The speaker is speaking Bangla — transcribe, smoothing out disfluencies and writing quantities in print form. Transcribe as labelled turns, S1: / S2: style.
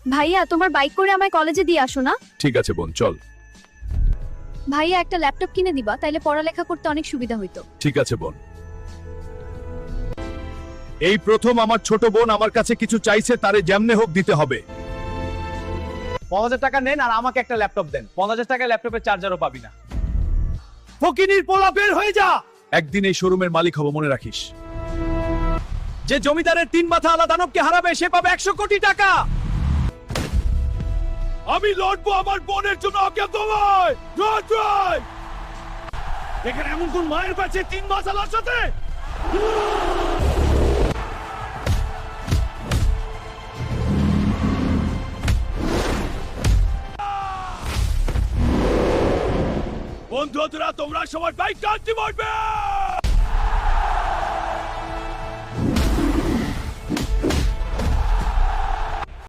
S1: ভাইয়া তোমার বাইক করে আমায় কলেজে দিয়ে আসো না।
S2: ঠিক আছে বোন, চল।
S1: ভাইয়া একটা ল্যাপটপ কিনে দিবা, তাইলে পড়ালেখা করতে অনেক সুবিধা হইতো।
S2: ঠিক আছে বোন। এই প্রথম আমার ছোট বোন আমার কাছে কিছু চাইছে, তারে যেমনে হোক দিতে হবে।
S3: 5000 টাকা নেন আর আমাকে একটা ল্যাপটপ দেন। 5000 টাকায় ল্যাপটপের চার্জারও পাবি না।
S2: ফকিনীর পোলা, বের হয়ে যা। একদিন এই শোরুমের মালিক হব, মনে রাখিস। যে জমিদারের 3 মাথা আলা দানবকে হারাবে সে পাবে 100 কোটি টাকা। আমি লড়বো আমার বোনের জন্য। আজ্ঞা তোমায়। জয়। এখানে এমন কোন মায়ের কাছে 3 মাস আলার সাথে। বন্ধুরা তোমরা সবাই বাইক টানতে পারবে।